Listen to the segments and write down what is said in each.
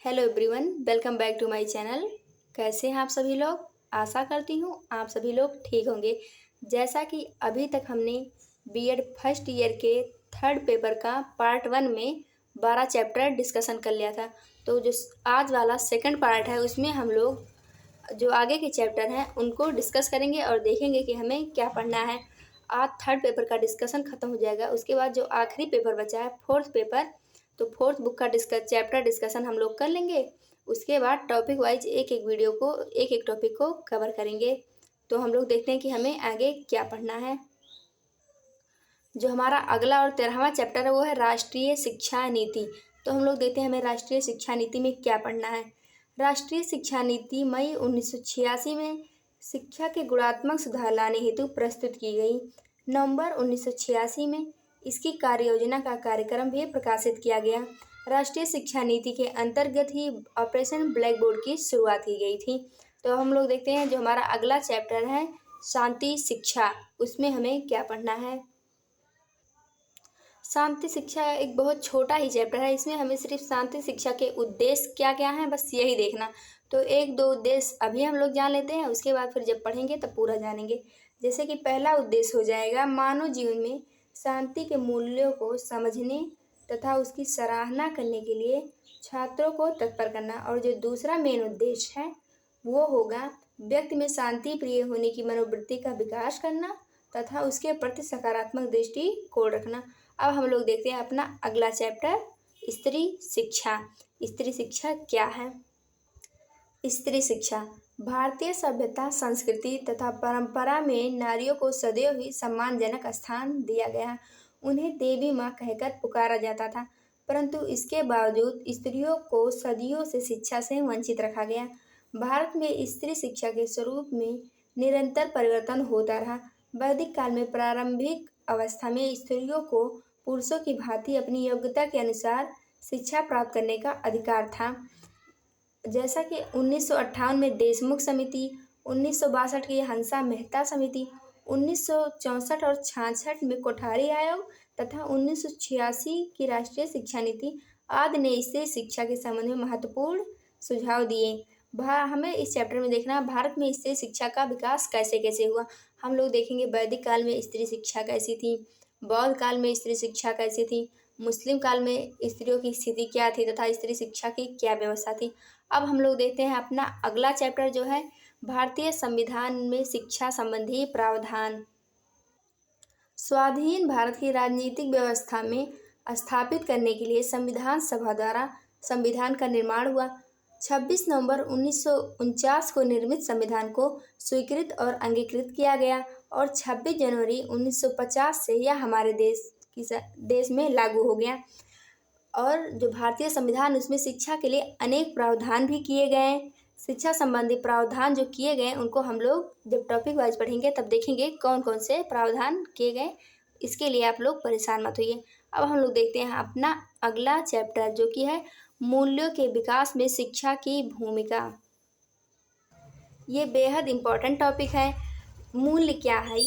Hello everyone, welcome back to my channel. कैसे हैं आप सभी लोग? आशा करती हूँ आप सभी लोग ठीक होंगे। जैसा कि अभी तक हमने बीएड फर्स्ट ईयर के थर्ड पेपर का पार्ट 1 में 12 चैप्टर डिस्कशन कर लिया था। तो जो आज वाला सेकंड पार्ट है उसमें हम लोग जो आगे के चैप्टर हैं उनको डिस्कस करेंगे और देखेंगे कि हमें क्या पढ़ना है। आज थर्ड पेपर का डिस्कशन ख़त्म हो जाएगा। उसके बाद जो आखिरी पेपर बचा है फोर्थ पेपर, तो फोर्थ बुक का चैप्टर डिस्कशन हम लोग कर लेंगे। उसके बाद टॉपिक वाइज एक एक टॉपिक को कवर करेंगे। तो हम लोग देखते हैं कि हमें आगे क्या पढ़ना है। जो हमारा अगला और 13वां चैप्टर है वो है राष्ट्रीय शिक्षा नीति। तो हम लोग देखते हैं हमें राष्ट्रीय शिक्षा नीति में क्या पढ़ना है। राष्ट्रीय शिक्षा नीति मई 1986 में शिक्षा के गुणात्मक सुधार लाने हेतु प्रस्तुत की गई। नवंबर 1986 में इसकी कार्य योजना का कार्यक्रम भी प्रकाशित किया गया। राष्ट्रीय शिक्षा नीति के अंतर्गत ही ऑपरेशन ब्लैक बोर्ड की शुरुआत की गई थी। तो हम लोग देखते हैं जो हमारा अगला चैप्टर है शांति शिक्षा, उसमें हमें क्या पढ़ना है। शांति शिक्षा एक बहुत छोटा ही चैप्टर है। इसमें हमें सिर्फ शांति शिक्षा के उद्देश्य क्या क्या हैं बस यही देखना। तो एक दो उद्देश्य अभी हम लोग जान लेते हैं, उसके बाद फिर जब पढ़ेंगे तब पूरा जानेंगे। जैसे कि पहला उद्देश्य हो जाएगा मानव जीवन में शांति के मूल्यों को समझने तथा उसकी सराहना करने के लिए छात्रों को तत्पर करना। और जो दूसरा मेन उद्देश्य है वो होगा व्यक्ति में शांति प्रिय होने की मनोवृत्ति का विकास करना तथा उसके प्रति सकारात्मक दृष्टिकोण रखना। अब हम लोग देखते हैं अपना अगला चैप्टर स्त्री शिक्षा। स्त्री शिक्षा क्या है? स्त्री शिक्षा भारतीय सभ्यता, संस्कृति तथा परंपरा में नारियों को सदैव ही सम्मानजनक स्थान दिया गया। उन्हें देवी माँ कहकर पुकारा जाता था, परंतु इसके बावजूद स्त्रियों को सदियों से शिक्षा से वंचित रखा गया। भारत में स्त्री शिक्षा के स्वरूप में निरंतर परिवर्तन होता रहा। वैदिक काल में प्रारंभिक अवस्था में स्त्रियों को पुरुषों की भांति अपनी योग्यता के अनुसार शिक्षा प्राप्त करने का अधिकार था। जैसा कि 1958 में देशमुख समिति, 1962 की हंसा मेहता समिति, 1964 और 66 में कोठारी आयोग तथा 1986 की राष्ट्रीय शिक्षा नीति आदि ने स्त्री शिक्षा के संबंध में महत्वपूर्ण सुझाव दिए। हमें इस चैप्टर में देखना भारत में स्त्री शिक्षा का विकास कैसे कैसे हुआ। हम लोग देखेंगे वैदिक काल में स्त्री शिक्षा कैसी थी, बौद्ध काल में स्त्री शिक्षा कैसी थी, मुस्लिम काल में स्त्रियों की स्थिति क्या थी तथा स्त्री शिक्षा की क्या व्यवस्था थी। अब हम लोग देखते हैं अपना अगला चैप्टर जो है भारतीय संविधान में शिक्षा संबंधी प्रावधान। स्वाधीन भारत की राजनीतिक व्यवस्था में स्थापित करने के लिए संविधान सभा द्वारा संविधान का निर्माण हुआ। 26 नवंबर 1949 को निर्मित संविधान को स्वीकृत और अंगीकृत किया गया और 26 जनवरी 1950 से यह हमारे देश में लागू हो गया। और जो भारतीय संविधान उसमें शिक्षा के लिए अनेक प्रावधान भी किए गए हैं। शिक्षा संबंधी प्रावधान जो किए गए उनको हम लोग जब टॉपिक वाइज पढ़ेंगे तब देखेंगे कौन कौन से प्रावधान किए गए। इसके लिए आप लोग परेशान मत होइए। अब हम लोग देखते हैं अपना अगला चैप्टर जो कि है मूल्यों के विकास में शिक्षा की भूमिका। ये बेहद इम्पोर्टेंट टॉपिक है। मूल्य क्या है?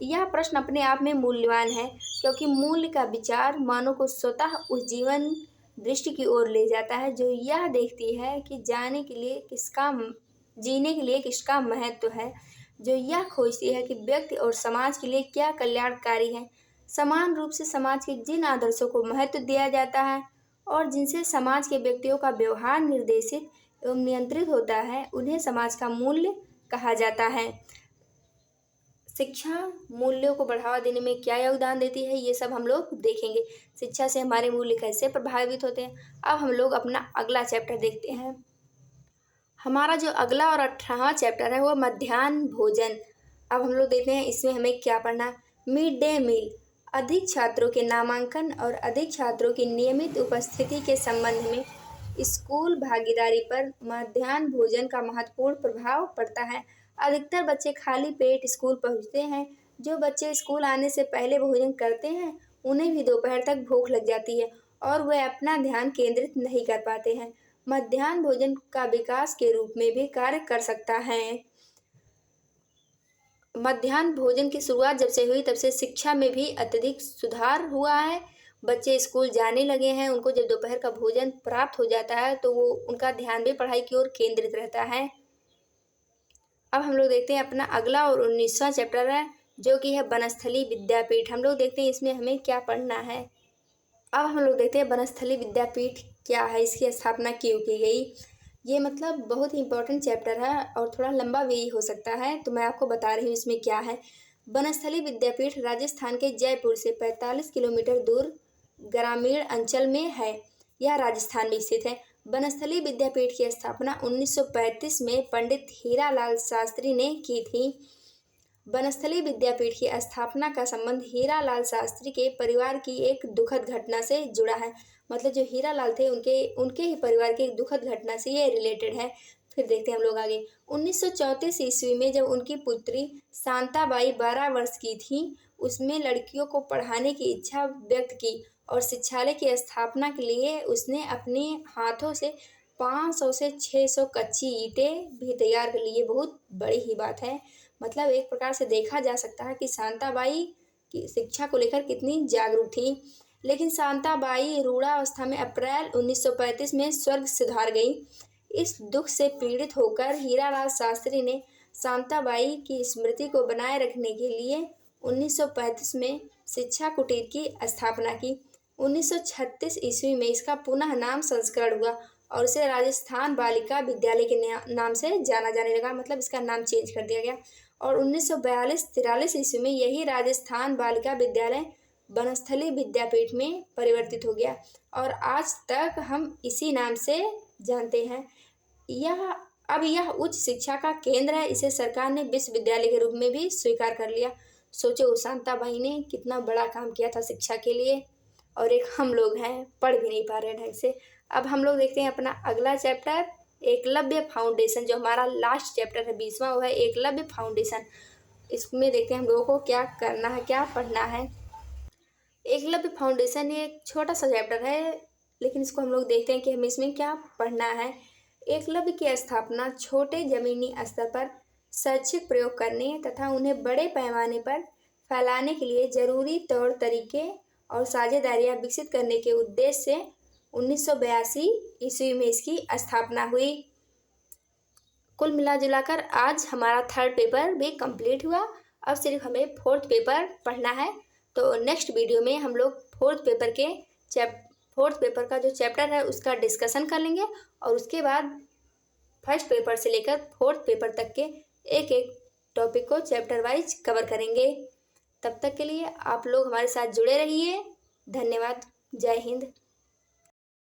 यह प्रश्न अपने आप में मूल्यवान है, क्योंकि मूल्य का विचार मानव को स्वतः उस जीवन दृष्टि की ओर ले जाता है जो यह देखती है कि जीने के लिए किसका महत्व है, जो यह खोजती है कि व्यक्ति और समाज के लिए क्या कल्याणकारी है। समान रूप से समाज के जिन आदर्शों को महत्व दिया जाता है और जिनसे समाज के व्यक्तियों का व्यवहार निर्देशित एवं नियंत्रित होता है उन्हें समाज का मूल्य कहा जाता है। शिक्षा मूल्यों को बढ़ावा देने में क्या योगदान देती है ये सब हम लोग देखेंगे। शिक्षा से हमारे मूल्य कैसे प्रभावित होते हैं। अब हम लोग अपना अगला चैप्टर देखते हैं। हमारा जो अगला और 18वां चैप्टर है वो मध्याह्न भोजन। अब हम लोग देखते हैं इसमें हमें क्या पढ़ना। मिड डे मील अधिक छात्रों के नामांकन और अधिक छात्रों की नियमित उपस्थिति के संबंध में स्कूल भागीदारी पर मध्याह्न भोजन का महत्वपूर्ण प्रभाव पड़ता है। अधिकतर बच्चे खाली पेट स्कूल पहुंचते हैं। जो बच्चे स्कूल आने से पहले भोजन करते हैं उन्हें भी दोपहर तक भूख लग जाती है और वे अपना ध्यान केंद्रित नहीं कर पाते हैं। मध्याह्न भोजन का विकास के रूप में भी कार्य कर सकता है। मध्याह्न भोजन की शुरुआत जब से हुई तब से शिक्षा में भी अत्यधिक सुधार हुआ है। बच्चे स्कूल जाने लगे हैं, उनको जब दोपहर का भोजन प्राप्त हो जाता है तो वो उनका ध्यान भी पढ़ाई की ओर केंद्रित रहता है। अब हम लोग देखते हैं अपना अगला और 19वां चैप्टर है, जो कि है बनस्थली विद्यापीठ। हम लोग देखते हैं इसमें हमें क्या पढ़ना है। अब हम लोग देखते हैं बनस्थली विद्यापीठ क्या है, इसकी स्थापना क्यों की गई। ये मतलब बहुत ही इंपॉर्टेंट चैप्टर है और थोड़ा लंबा भी हो सकता है, तो मैं आपको बता रही हूँ इसमें क्या है। बनस्थली विद्यापीठ राजस्थान के जयपुर से 45 किलोमीटर दूर ग्रामीण अंचल में है। यह राजस्थान में स्थित है। बनस्थली विद्यापीठ की स्थापना 1935 में पंडित हीरालाल शास्त्री ने की थी। बनस्थली विद्यापीठ की स्थापना का संबंध हीरालाल शास्त्री के परिवार की एक दुखद घटना से जुड़ा है। मतलब जो हीरालाल थे उनके ही परिवार की एक दुखद घटना से ये रिलेटेड है। फिर देखते हैं हम लोग आगे। 1934 ईस्वी में जब उनकी पुत्री शांताबाई 12 वर्ष की थी, उसमें लड़कियों को पढ़ाने की इच्छा व्यक्त की और शिक्षालय की स्थापना के लिए उसने अपने हाथों से 500 से 600 कच्ची ईंटें भी तैयार कर ली। ये बहुत बड़ी ही बात है। मतलब एक प्रकार से देखा जा सकता है कि शांताबाई की शिक्षा को लेकर कितनी जागरूक थी। लेकिन शांताबाई रूढ़ावस्था में अप्रैल 1935 में स्वर्ग सिधार गई। इस दुख से पीड़ित होकर हीरालाल शास्त्री ने शांताबाई की स्मृति को बनाए रखने के लिए 1935 में शिक्षा कुटीर की स्थापना की। 1936 ईस्वी में इसका पुनः नाम संस्करण हुआ और इसे राजस्थान बालिका विद्यालय के नाम से जाना जाने लगा। मतलब इसका नाम चेंज कर दिया गया और 1942-43 ईस्वी में यही राजस्थान बालिका विद्यालय बनस्थली विद्यापीठ में परिवर्तित हो गया और आज तक हम इसी नाम से जानते हैं। यह उच्च शिक्षा का केंद्र है। इसे सरकार ने विश्वविद्यालय के रूप में भी स्वीकार कर लिया। सोचो शांताबाई ने कितना बड़ा काम किया था शिक्षा के लिए, और एक हम लोग हैं पढ़ भी नहीं पा रहे ढंग से। अब हम लोग देखते हैं अपना अगला चैप्टर, एकलव्य फाउंडेशन। जो हमारा लास्ट चैप्टर है 20वां, वो है एकलव्य फाउंडेशन। इसमें देखते हैं हम लोगों को क्या करना है, क्या पढ़ना है। एकलव्य फाउंडेशन ये एक छोटा सा चैप्टर है, लेकिन इसको हम लोग देखते हैं कि हमें इसमें क्या पढ़ना है। एकलव्य की स्थापना छोटे जमीनी स्तर पर शैक्षिक प्रयोग करने तथा उन्हें बड़े पैमाने पर फैलाने के लिए जरूरी तौर तरीके और साझेदारियां विकसित करने के उद्देश्य से 1982 ईस्वी में इसकी स्थापना हुई। कुल मिला जुलाकर आज हमारा 3rd पेपर भी कंप्लीट हुआ। अब सिर्फ हमें 4th पेपर पढ़ना है। तो नेक्स्ट वीडियो में हम लोग 4th पेपर का जो चैप्टर है उसका डिस्कशन कर लेंगे और उसके बाद 1st पेपर से लेकर 4th पेपर तक के एक एक टॉपिक को चैप्टर वाइज कवर करेंगे। तब तक के लिए आप लोग हमारे साथ जुड़े रहिए। धन्यवाद। जय हिंद।